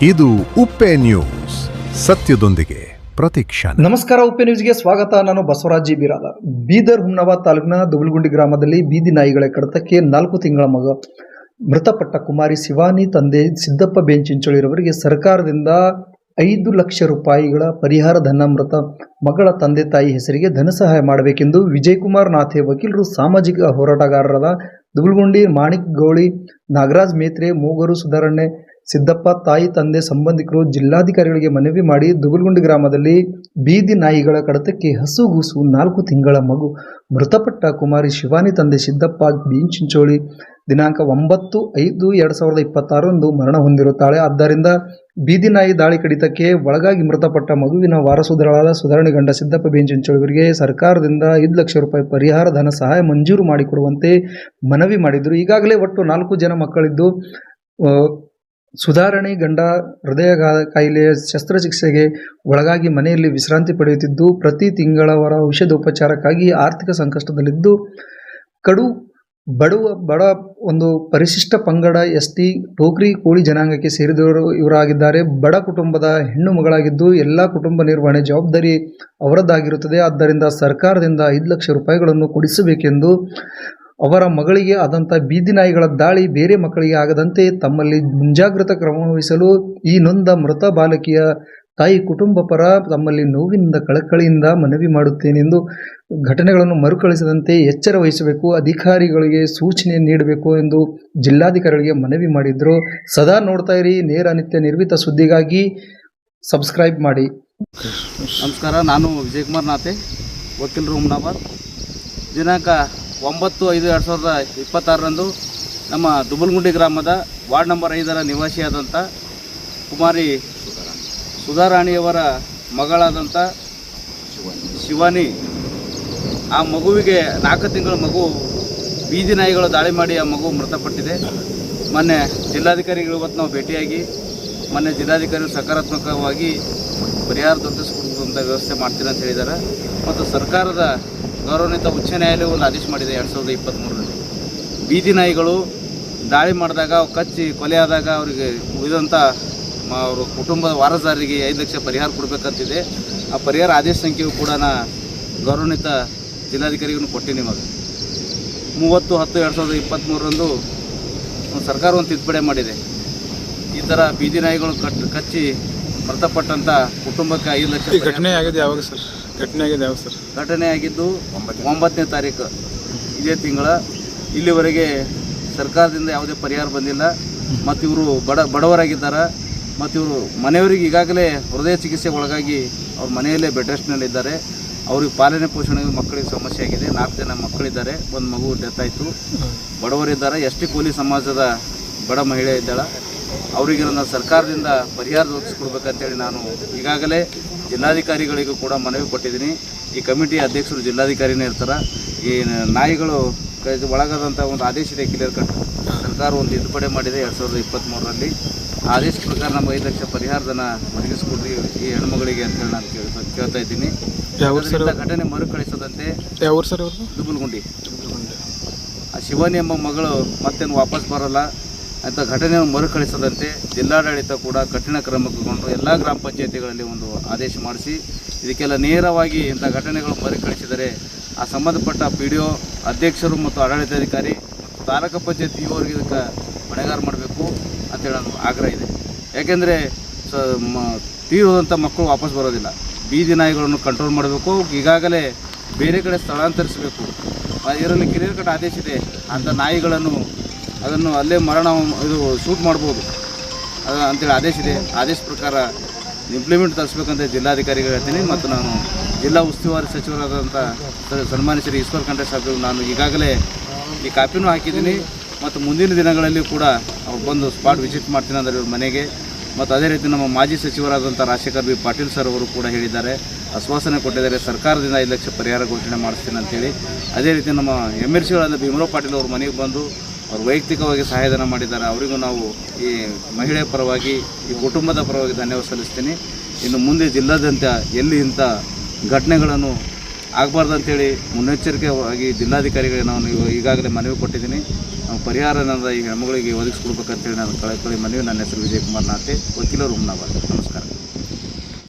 ಇದು ಉಪ್ಪೆ ನ್ಯೂಸ್, ಸತ್ಯದೊಂದಿಗೆ ಪ್ರತಿಕ್ಷಣ. ನಮಸ್ಕಾರ, ಉಪ್ಪೆ ನ್ಯೂಸ್ಗೆ ಸ್ವಾಗತ. ನಾನು ಬಸವರಾಜ್ ಬಿರಾದಾರ್. ಬೀದರ್ ಹುಮ್ನಾಬಾದ್ ತಾಲೂಕಿನ ದುಬಲ್ಗುಂಡಿ ಗ್ರಾಮದಲ್ಲಿ ಬೀದಿ ನಾಯಿಗಳ ಕಡತಕ್ಕೆ 4 ತಿಂಗಳ ಮಗ ಮೃತಪಟ್ಟ ಕುಮಾರಿ ಶಿವಾನಿ ತಂದೆ ಸಿದ್ದಪ್ಪ ಬೆಂಚಿಂಚೋಳಿರವರಿಗೆ ಸರ್ಕಾರದಿಂದ 5 ಲಕ್ಷ ರೂಪಾಯಿಗಳ ಪರಿಹಾರ ಧನ ಮೃತ ಮಗಳ ತಂದೆ ತಾಯಿ ಹೆಸರಿಗೆ ಧನ ಸಹಾಯ ಮಾಡಬೇಕೆಂದು ವಿಜಯಕುಮಾರ್ ನಾಥೆ ವಕೀಲರು, ಸಾಮಾಜಿಕ ಹೋರಾಟಗಾರರಾದ ದುಬಲ್ಗುಂಡಿ ಮಾಣಿಕ್ ಗೌಳಿ, ನಾಗರಾಜ್ ಮೇತ್ರೆ, ಮೂಗರು ಸುಧಾರಣೆ, ಸಿದ್ದಪ್ಪ ತಾಯಿ ತಂದೆ ಸಂಬಂಧಿಕರು ಜಿಲ್ಲಾಧಿಕಾರಿಗಳಿಗೆ ಮನವಿ ಮಾಡಿ ದುಬಲ್ಗುಂಡಿ ಗ್ರಾಮದಲ್ಲಿ ಬೀದಿ ನಾಯಿಗಳ ಕಡತಕ್ಕೆ ಹಸುಗೂಸು 4 ತಿಂಗಳ ಮಗು ಮೃತಪಟ್ಟ ಕುಮಾರಿ ಶಿವಾನಿ ತಂದೆ ಸಿದ್ದಪ್ಪ ಬೆಂಚಿಂಚೋಳಿ ದಿನಾಂಕ 9/5/2026 ಮರಣ ಹೊಂದಿರುತ್ತಾಳೆ. ಆದ್ದರಿಂದ ಬೀದಿ ನಾಯಿ ದಾಳಿ ಕಡಿತಕ್ಕೆ ಒಳಗಾಗಿ ಮೃತಪಟ್ಟ ಮಗುವಿನ ವಾರಸುದಾರರಾದ ಸುಧಾರಣೆ ಗಂಡ ಸಿದ್ದಪ್ಪ ಬೆಂಚಿಂಚೋಳಿಯವರಿಗೆ ಸರ್ಕಾರದಿಂದ 5 ಲಕ್ಷ ರೂಪಾಯಿ ಪರಿಹಾರ ಧನ ಸಹಾಯ ಮಂಜೂರು ಮಾಡಿಕೊಡುವಂತೆ ಮನವಿ ಮಾಡಿದರು. ಈಗಾಗಲೇ ಒಟ್ಟು 4 ಜನ ಮಕ್ಕಳಿದ್ದು ಸುಧಾರಣೆ ಗಂಡ ಹೃದಯ ಕಾಯಿಲೆಯ ಶಸ್ತ್ರಚಿಕಿತ್ಸೆಗೆ ಒಳಗಾಗಿ ಮನೆಯಲ್ಲಿ ವಿಶ್ರಾಂತಿ ಪಡೆಯುತ್ತಿದ್ದು, ಪ್ರತಿ ತಿಂಗಳವರ ಔಷಧೋಪಚಾರಕ್ಕಾಗಿ ಆರ್ಥಿಕ ಸಂಕಷ್ಟದಲ್ಲಿದ್ದು, ಬಡ ಒಂದು ಪರಿಶಿಷ್ಟ ಪಂಗಡ ST ಟೋಕ್ರಿ ಕೋಳಿ ಜನಾಂಗಕ್ಕೆ ಸೇರಿದವರು ಇವರಾಗಿದ್ದಾರೆ. ಬಡ ಕುಟುಂಬದ ಹೆಣ್ಣು ಮಗಳಾಗಿದ್ದು ಎಲ್ಲ ಕುಟುಂಬ ನಿರ್ವಹಣೆ ಜವಾಬ್ದಾರಿ ಅವರದ್ದಾಗಿರುತ್ತದೆ. ಆದ್ದರಿಂದ ಸರ್ಕಾರದಿಂದ 5 ಲಕ್ಷ ರೂಪಾಯಿಗಳನ್ನು ಕೊಡಿಸಬೇಕೆಂದು, ಅವರ ಮಗಳಿಗೆ ಆದಂಥ ಬೀದಿ ನಾಯಿಗಳ ದಾಳಿ ಬೇರೆ ಮಕ್ಕಳಿಗೆ ಆಗದಂತೆ ತಮ್ಮಲ್ಲಿ ಮುಂಜಾಗ್ರತಾ ಕ್ರಮ ವಹಿಸಲು ಈ ನೊಂದ ಮೃತ ಬಾಲಕಿಯ ತಾಯಿ ಕುಟುಂಬ ಪರ ತಮ್ಮಲ್ಲಿ ನೋವಿನಿಂದ ಕಳಕಳಿಯಿಂದ ಮನವಿ ಮಾಡುತ್ತೇನೆಂದು, ಘಟನೆಗಳನ್ನು ಮರುಕಳಿಸದಂತೆ ಎಚ್ಚರ ವಹಿಸಬೇಕು, ಅಧಿಕಾರಿಗಳಿಗೆ ಸೂಚನೆ ನೀಡಬೇಕು ಎಂದು ಜಿಲ್ಲಾಧಿಕಾರಿಗಳಿಗೆ ಮನವಿ ಮಾಡಿದರು. ಸದಾ ನೋಡ್ತಾ ಇರಿ ನೇರ ನಿತ್ಯ ನಿರ್ಭೀತ ಸುದ್ದಿಗಾಗಿ ಸಬ್ಸ್ಕ್ರೈಬ್ ಮಾಡಿ. ನಮಸ್ಕಾರ, ನಾನು ವಿಜಯಕುಮಾರ್ ನಾಥೆ, ವಕೀಲರು, ಹುಮ್ನಾಬಾದ್. ದಿನಾಂಕ 9/5/2026 ನಮ್ಮ ದುಬಲ್ಗುಂಡಿ ಗ್ರಾಮದ ವಾರ್ಡ್ ನಂಬರ್ 5 ನಿವಾಸಿಯಾದಂಥ ಕುಮಾರಿ ಸುಧಾರಾಣಿಯವರ ಮಗಳಾದಂಥ ಶಿವಾನಿ, ಆ ಮಗುವಿಗೆ 4 ತಿಂಗಳ ಮಗು ಬೀದಿ ನಾಯಿಗಳು ದಾಳಿ ಮಾಡಿ ಆ ಮಗು ಮೃತಪಟ್ಟಿದೆ. ಮೊನ್ನೆ ಜಿಲ್ಲಾಧಿಕಾರಿಗಳು ಇವತ್ತು ನಾವು ಭೇಟಿಯಾಗಿ ಮೊನ್ನೆ ಜಿಲ್ಲಾಧಿಕಾರಿಗಳು ಸಕಾರಾತ್ಮಕವಾಗಿ ಪರಿಹಾರ ದೊರಕಿಸಿಕೊಡುವಂಥ ವ್ಯವಸ್ಥೆ ಮಾಡ್ತೀನಿ ಅಂತ ಹೇಳಿದ್ದಾರೆ. ಮತ್ತು ಸರ್ಕಾರದ ಗೌರವಾನ್ವಿತ ಉಚ್ಚ ನ್ಯಾಯಾಲಯ ಒಂದು ಆದೇಶ ಮಾಡಿದೆ 2023ರಲ್ಲಿ. ಬೀದಿ ನಾಯಿಗಳು ದಾಳಿ ಮಾಡಿದಾಗ, ಕಚ್ಚಿ ಕೊಲೆ ಆದಾಗ ಅವರಿಗೆ ಉಳಿದಂಥ ಅವ್ರ ಕುಟುಂಬದ ವಾರಸುದಾರರಿಗೆ 5 ಲಕ್ಷ ಪರಿಹಾರ ಕೊಡಬೇಕಂತಿದೆ. ಆ ಪರಿಹಾರ ಆದೇಶ ಸಂಖ್ಯೆಯು ಕೂಡ ಗೌರವಾನ್ವಿತ ಜಿಲ್ಲಾಧಿಕಾರಿಗೂ ಕೊಟ್ಟಿನಿ. ನಿಮಗೆ 30/10/2023 ಸರ್ಕಾರ ಒಂದು ತಿದ್ದುಪಡಿ ಮಾಡಿದೆ. ಈ ಥರ ಬೀದಿ ನಾಯಿಗಳು ಕಚ್ಚಿ ಮೃತಪಟ್ಟಂಥ ಕುಟುಂಬಕ್ಕೆ 5 ಲಕ್ಷ. ಘಟನೆ ಆಗಿದೆ ಯಾವಾಗ ಸರ್? ಘಟನೆ ಆಗಿದ್ದು 9ನೇ ತಾರೀಕು ಇದೇ ತಿಂಗಳ. ಇಲ್ಲಿವರೆಗೆ ಸರ್ಕಾರದಿಂದ ಯಾವುದೇ ಪರಿಹಾರ ಬಂದಿಲ್ಲ. ಮತ್ತು ಇವರು ಬಡವರಾಗಿದ್ದಾರೆ. ಮತ್ತು ಇವರು ಮನೆಯವರಿಗೆ ಈಗಾಗಲೇ ಹೃದಯ ಚಿಕಿತ್ಸೆಗೆ ಒಳಗಾಗಿ ಅವ್ರ ಮನೆಯಲ್ಲೇ ಬೆಡ್ ರೆಸ್ಟ್ನಲ್ಲಿದ್ದಾರೆ. ಅವ್ರಿಗೆ ಪಾಲನೆ ಪೋಷಣೆ ಮಕ್ಕಳಿಗೆ ಸಮಸ್ಯೆ ಆಗಿದೆ. 4 ಜನ ಮಕ್ಕಳಿದ್ದಾರೆ, ಒಂದು ಮಗು ಡೆತ್ ಆಯಿತು. ಬಡವರಿದ್ದಾರೆ. ST ಕೋಲಿ ಸಮಾಜದ ಬಡ ಮಹಿಳೆ ಇದ್ದಾಳೆ. ಅವರಿಗೆ ನನ್ನ ಸರ್ಕಾರದಿಂದ ಪರಿಹಾರ ದೊರಕಿಸ್ಕೊಡ್ಬೇಕಂತೇಳಿ ನಾನು ಈಗಾಗಲೇ ಜಿಲ್ಲಾಧಿಕಾರಿಗಳಿಗೂ ಕೂಡ ಮನವಿ ಕೊಟ್ಟಿದ್ದೀನಿ. ಈ ಕಮಿಟಿ ಅಧ್ಯಕ್ಷರು ಜಿಲ್ಲಾಧಿಕಾರಿನೇ ಇರ್ತಾರೆ. ಈ ನಾಯಿಗಳು ಒಳಗಾದಂಥ ಒಂದು ಆದೇಶ ಇದೆ, ಕ್ಲಿಯರ್ ಕಟ್. ಸರ್ಕಾರ ಒಂದು ತಿದ್ದುಪಡಿ ಮಾಡಿದೆ 2023ರಲ್ಲಿ. ಆ ಆದೇಶ ಪ್ರಕಾರ ನಮಗೆ 5 ಲಕ್ಷ ಪರಿಹಾರ ಧನ ಒದಗಿಸ್ಕೊಡ್ರಿ ಈ ಹೆಣ್ಮಗಳಿಗೆ ಅಂತೇಳಿ ನಾನು ಕೇಳ್ತಾ ಇದ್ದೀನಿ. ಘಟನೆ ಮರುಕಳಿಸದಂತೆ ದುಬಲ್ಗುಂಡಿ ಆ ಶಿವಾನಿ ಎಂಬ ಮಗಳು ಮತ್ತೇನು ವಾಪಸ್ ಬರೋಲ್ಲ ಅಂತ ಘಟನೆಯನ್ನು ಮರುಕಳಿಸದಂತೆ ಜಿಲ್ಲಾಡಳಿತ ಕೂಡ ಕಠಿಣ ಕ್ರಮ ಕೈಗೊಂಡು ಎಲ್ಲ ಗ್ರಾಮ ಪಂಚಾಯತಿಗಳಲ್ಲಿ ಒಂದು ಆದೇಶ ಮಾಡಿಸಿ ಇದಕ್ಕೆಲ್ಲ ನೇರವಾಗಿ ಇಂಥ ಘಟನೆಗಳು ಮರುಕಳಿಸಿದರೆ ಆ ಸಂಬಂಧಪಟ್ಟ PDO ಅಧ್ಯಕ್ಷರು ಮತ್ತು ಆಡಳಿತಾಧಿಕಾರಿ ಮತ್ತು ತಾಲೂಕು ಪಂಚಾಯತ್ ಇವರಿಗೆ ಇದಕ್ಕೆ ಹೊಣೆಗಾರ ಮಾಡಬೇಕು ಅಂತೇಳಿ ನಾನು ಆಗ್ರಹ ಇದೆ. ಯಾಕೆಂದರೆ ತೀರೋದಂಥ ಮಕ್ಕಳು ವಾಪಸ್ ಬರೋದಿಲ್ಲ. ಬೀದಿ ನಾಯಿಗಳನ್ನು ಕಂಟ್ರೋಲ್ ಮಾಡಬೇಕು. ಈಗಾಗಲೇ ಬೇರೆ ಕಡೆ ಸ್ಥಳಾಂತರಿಸಬೇಕು. ಇದರಲ್ಲಿ ಕ್ಲಿಯರ್ ಕಟ್ ಆದೇಶ ಇದೆ. ಅಂಥ ನಾಯಿಗಳನ್ನು ಅದನ್ನು ಅಲ್ಲೇ ಇದು ಶೂಟ್ ಮಾಡ್ಬೋದು ಅಂತೇಳಿ ಆದೇಶ ಇದೆ. ಆದೇಶ ಪ್ರಕಾರ ಇಂಪ್ಲಿಮೆಂಟ್ ತರಿಸ್ಬೇಕಂತ ಜಿಲ್ಲಾಧಿಕಾರಿಗಳು ಹೇಳ್ತೀನಿ. ಮತ್ತು ನಾನು ಜಿಲ್ಲಾ ಉಸ್ತುವಾರಿ ಸಚಿವರಾದಂಥ ಸನ್ಮಾನ್ಯ ಶ್ರೀ ಈಶ್ವರ್ ಖಂಡ್ರೆ ಸಾಹೇಬರು ನಾನು ಈಗಾಗಲೇ ಈ ಕಾಪಿನೂ ಹಾಕಿದ್ದೀನಿ. ಮತ್ತು ಮುಂದಿನ ದಿನಗಳಲ್ಲಿ ಕೂಡ ಅವ್ರು ಬಂದು ಸ್ಪಾಟ್ ವಿಸಿಟ್ ಮಾಡ್ತೀನಿ ಅಂದರೆ ಇವ್ರ ಮನೆಗೆ. ಮತ್ತು ಅದೇ ರೀತಿ ನಮ್ಮ ಮಾಜಿ ಸಚಿವರಾದಂಥ ರಾಜಶೇಖರ್ ಬಿ ಪಾಟೀಲ್ ಸರ್ ಅವರು ಕೂಡ ಹೇಳಿದ್ದಾರೆ, ಆಶ್ವಾಸನೆ ಕೊಟ್ಟಿದ್ದಾರೆ, ಸರ್ಕಾರದಿಂದ 5 ಲಕ್ಷ ಪರಿಹಾರ ಘೋಷಣೆ ಮಾಡಿಸ್ತೀನಿ ಅಂತೇಳಿ. ಅದೇ ರೀತಿ ನಮ್ಮ MLCಗಳಾದ ಭೀಮರಾವ್ ಪಾಟೀಲ್ ಅವ್ರ ಮನೆಗೆ ಬಂದು ಅವರು ವೈಯಕ್ತಿಕವಾಗಿ ಸಹಾಯಧನ ಮಾಡಿದ್ದಾರೆ. ಅವರಿಗೂ ನಾವು ಈ ಮಹಿಳೆಯ ಪರವಾಗಿ, ಈ ಕುಟುಂಬದ ಪರವಾಗಿ ಧನ್ಯವಾದ ಸಲ್ಲಿಸ್ತೀನಿ. ಇನ್ನು ಮುಂದೆ ಜಿಲ್ಲಾದ್ಯಂತ ಎಲ್ಲಿ ಇಂಥ ಘಟನೆಗಳನ್ನು ಆಗಬಾರ್ದು ಅಂತೇಳಿ ಮುನ್ನೆಚ್ಚರಿಕೆಯಾಗಿ ಜಿಲ್ಲಾಧಿಕಾರಿಗಳಿಗೆ ನಾವು ಈಗಾಗಲೇ ಮನವಿ ಕೊಟ್ಟಿದ್ದೀನಿ. ನಾವು ಪರಿಹಾರ ಈ ಹೆಣ್ಮಗಳಿಗೆ ಒದಗಿಸ್ಕೊಡ್ಬೇಕಂತೇಳಿ ನಾನು ಕಳಕಳಿ ಮನವಿ. ನನ್ನ ಹೆಸರು ವಿಜಯಕುಮಾರ್ ನಾತೆ, ವಕೀಲರು ಹುಮ್ನಾಬಾದ್. ನಮಸ್ಕಾರ.